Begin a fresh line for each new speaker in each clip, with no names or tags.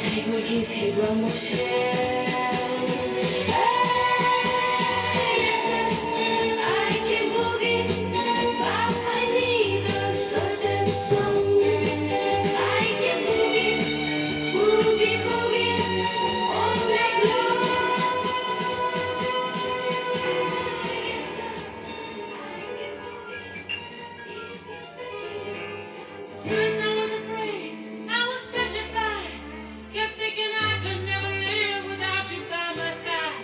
I will give you one more chance. I can boogie, but I need a certain song. I can boogie, boogie, boogie all night long. First I was afraid, I was petrified. Kept thinking I could never live without you by my side.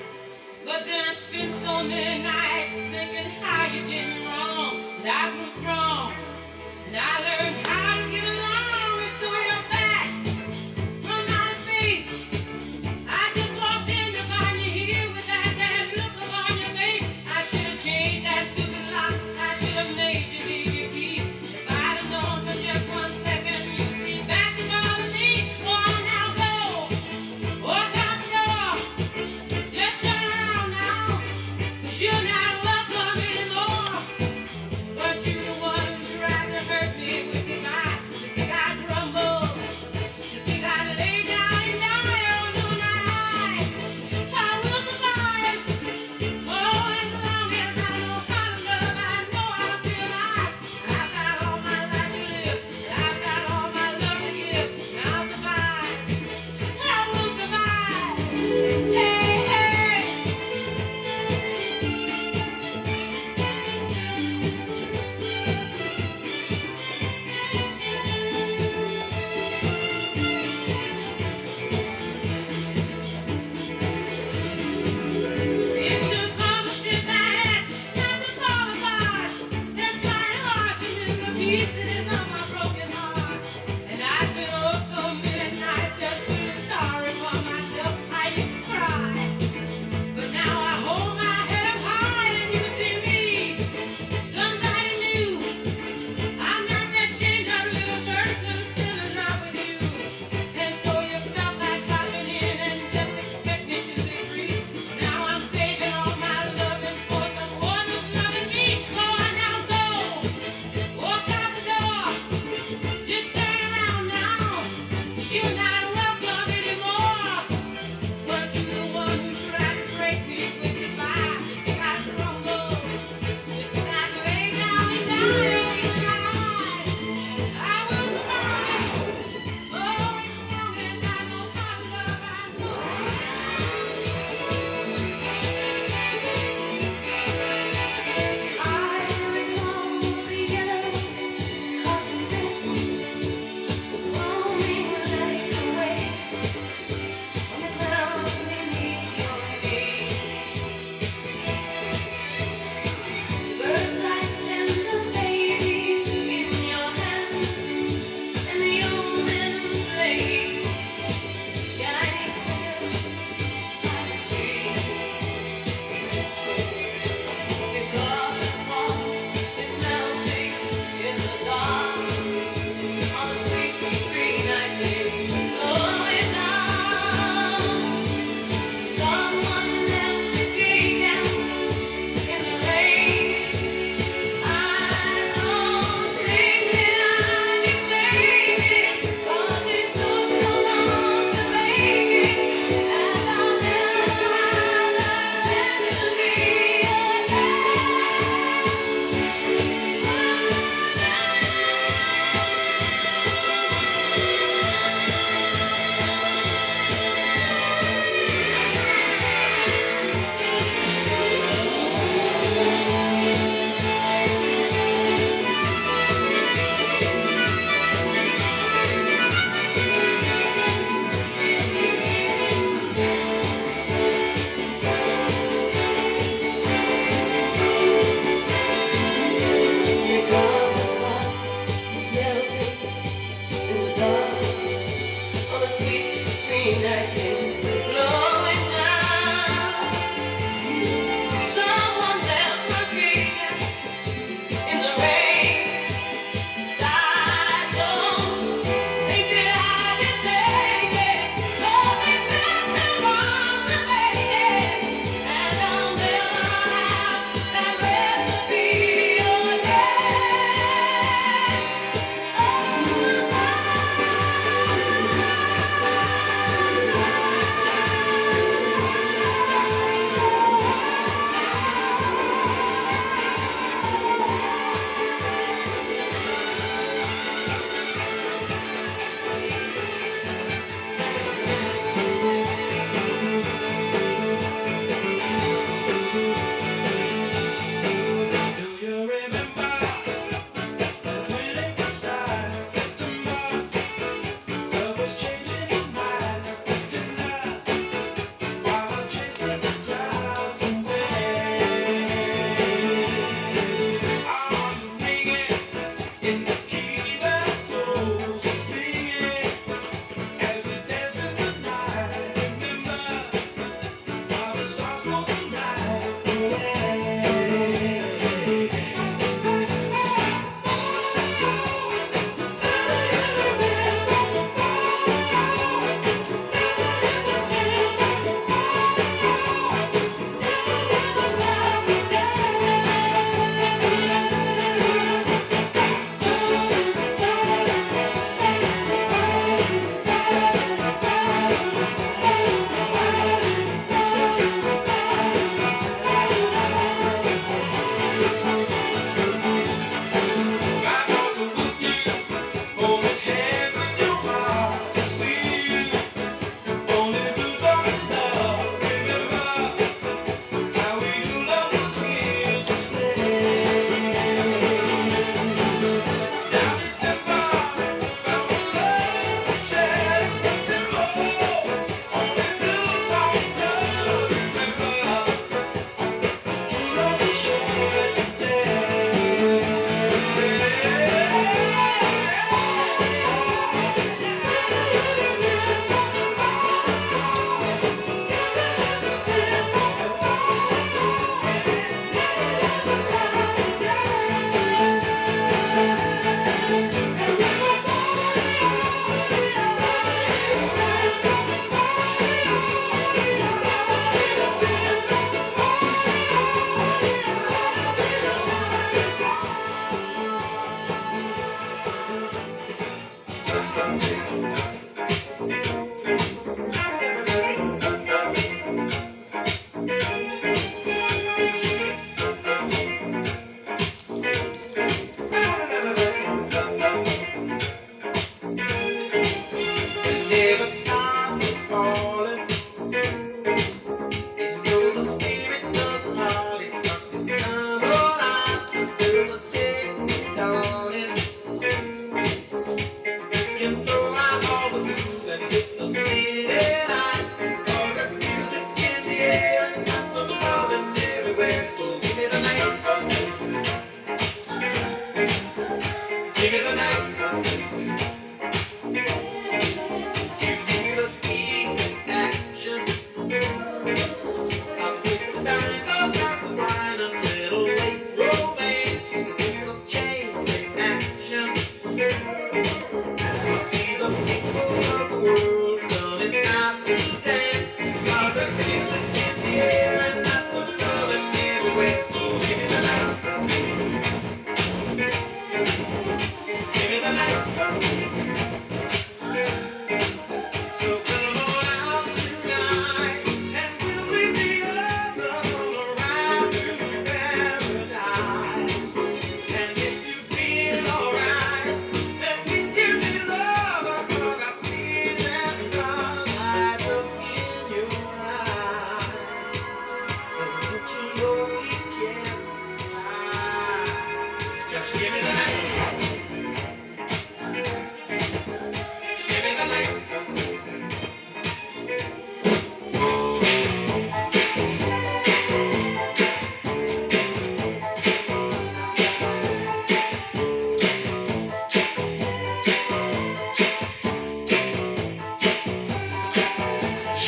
But then I spent so many nights thinking how you did me wrong. And I grew strong, and I learned how to get along. And so you're back from outer space. I just walked in to find you here with that look upon your face. I should have changed that stupid lock. I should have made you leave your key. If I'd have known for just 1 second you'd be back to bother me. Oh, now go, walk out the door. Just turn around now, 'cause you're not welcome anymore. Weren't you the one who tried to hurt me with goodbye? You think I'd crumble? You think I'd lay down and die? Oh, no, not I. I will survive. Oh, as long as I know how to love, I know I'll be alive. I've got all my life to live. I've got all my love to give. And I'll survive. I will survive. Hey, hey. It took all the shit I had not to fall apart. They're trying hard to mend the pieces of my broken heart. And I spent oh so many nights just feeling sorry for myself. I used to cry, but now I hold my head up high and you see me. Somebody new. I'm not that changed up little person still in love with you. And so you felt like dropping in and just expect me to be free. Now I'm saving all my loving for someone who's loving me. Go on now, go. Walk out the door. Just turn around now. You're not welcome anymore. Weren't you the one who tried to break me with goodbye? You think I'd crumble? You think I'd lay down and die? Oh, you're not alive. I will survive. Oh, as long as I know how to love, I know. I recall the yellow cotton dress, roaming like a wave on the ground beneath your feet. Bird-like tender baby in your hands, and the old man played. Yet I still I'm free. Because the fall is melting in the dark on the sweet green night wind blowing down. Someone left the key down in the rain. I don't think that I can take it, 'cause it took so long to make it, and I'll never have that memory again.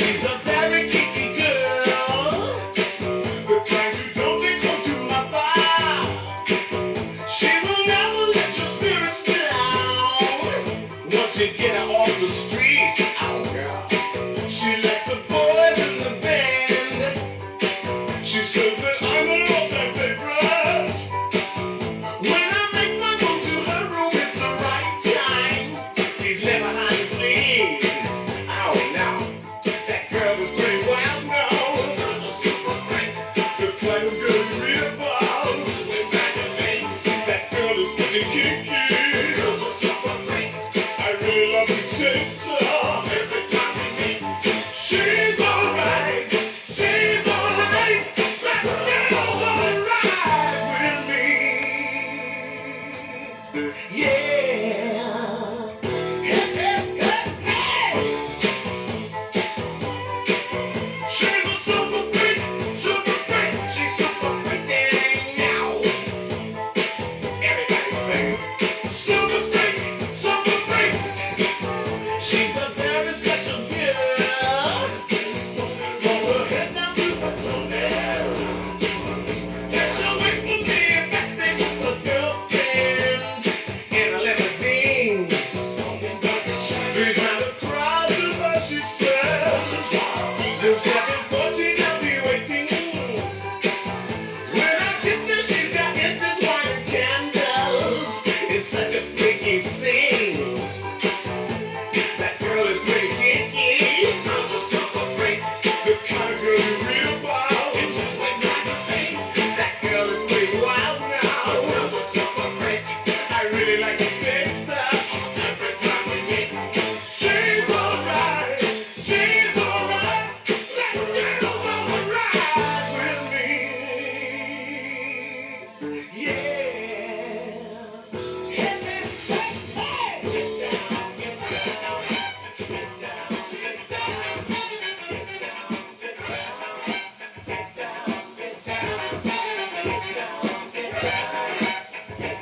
She's a very kinky girl, the kind you don't take home to my bar. She will never let your spirits down once you get her off the street. Oh, girl. She likes the boys in the band. She says that I'm an all-time favorite. When I make my move to her room, it's the right time. She's left behind the please. Oh, no. That girl is pretty wild now. Girls are super freak. The kind of girl you read about in magazines. That girl is pretty kinky. Girls are super freak. I really love to chase her every time we meet. She's alright. She's alright. That girl's alright with me. Yeah. Hey, hey, hey, hey. She's a super freak, super freak. She's super freaking now. Everybody sing. Super freak, super freak. She's a very special girl. From her head down to her toenails. And she'll wait for me backstage with her girlfriends in a limousine. She's had a crowd to her, she says. Lives having 14, I'll be waiting. When I get there, she's got incense, wine, and candles. It's such a freaky scene. That girl is pretty kinky. Girls are super freak. The kind of girl you read about in Jubilee magazine. That girl is pretty wild now. Girls are super freak. I really like to taste her every time we meet. She's alright. She's alright. That girl's alright with me. Yeah. Hey, hey, hey, hey. Get down, get down, get down, get down, get down, get down, get down, get down, get down, get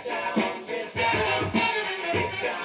down, get down, get down, get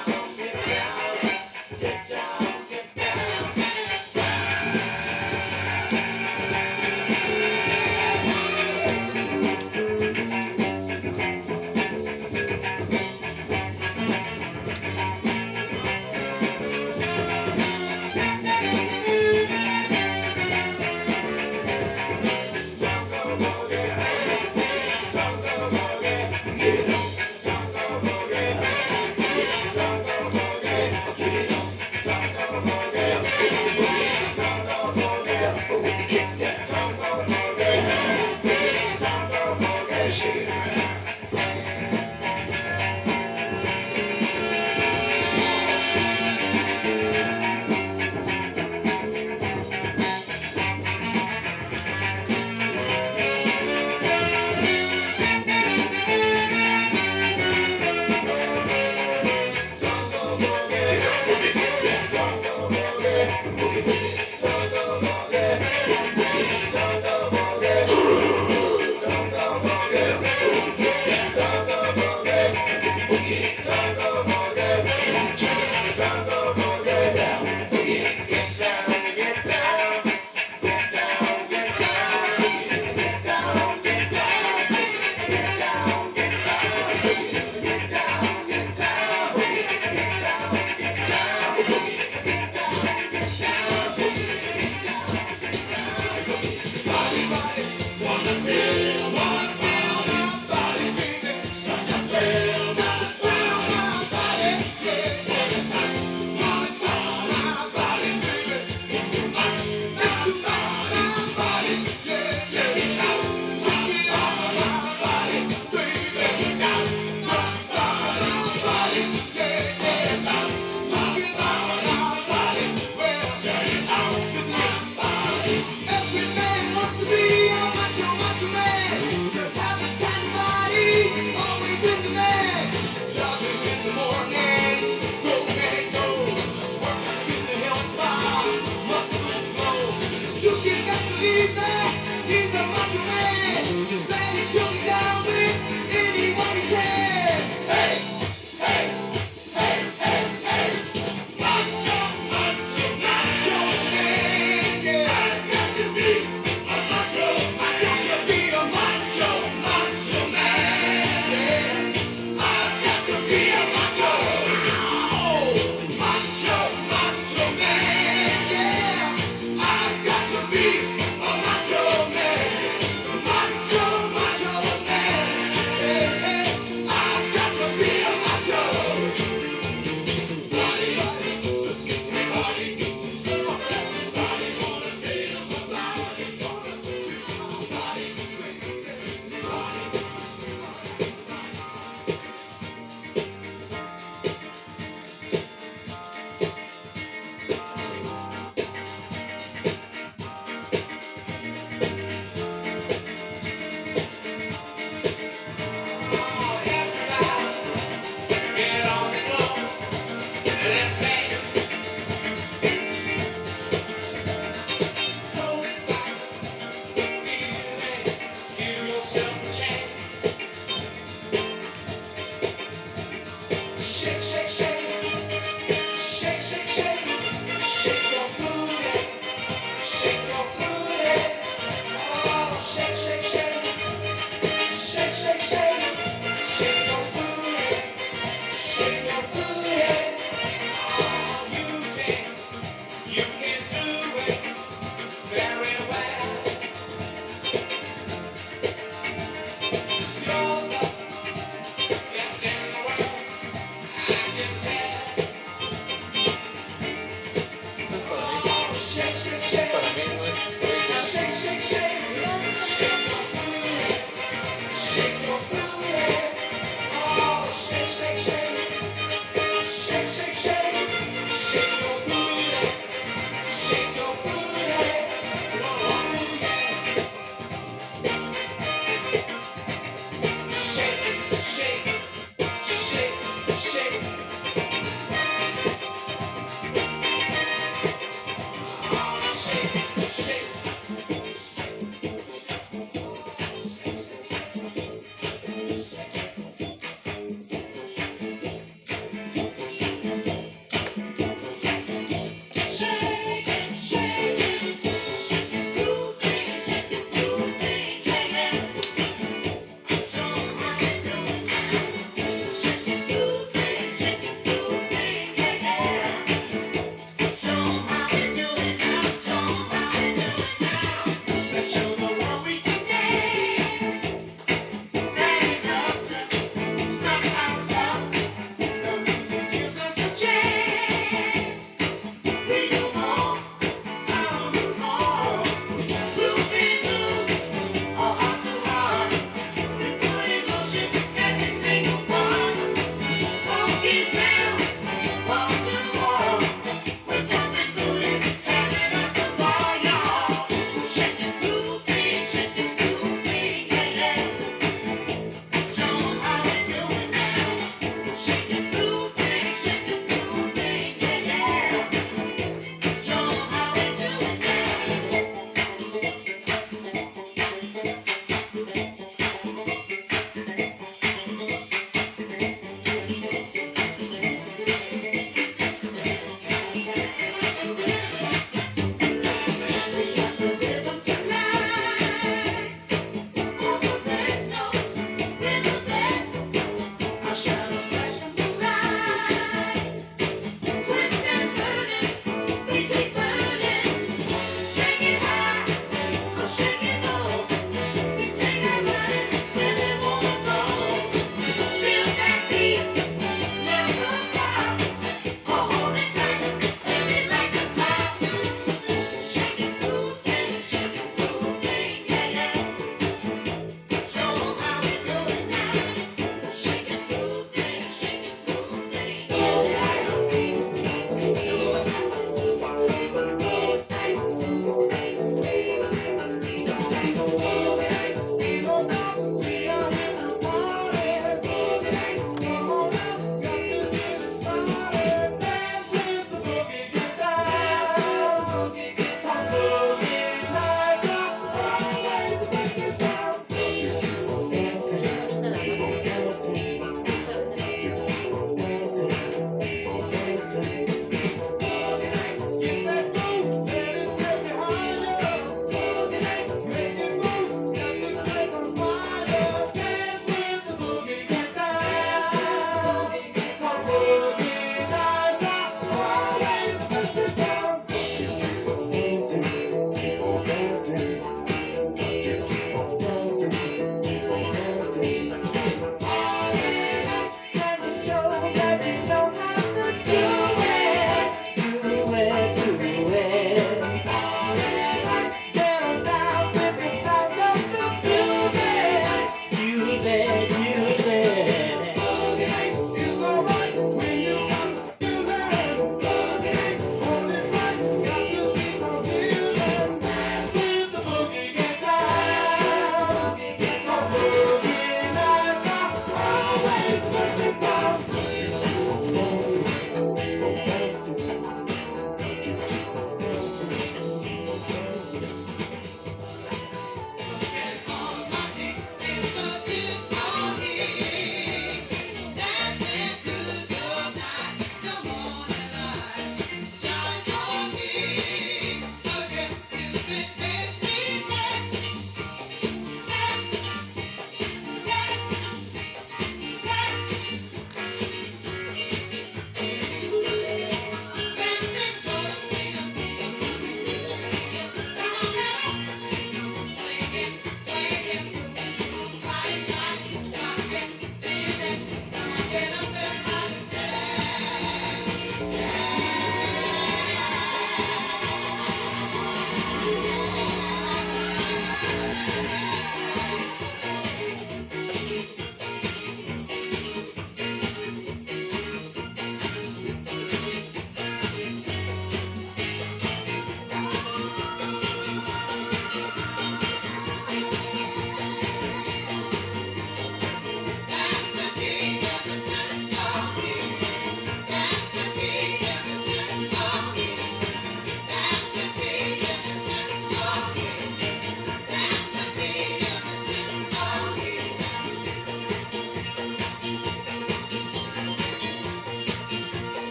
down, get down, get down.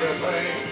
everything.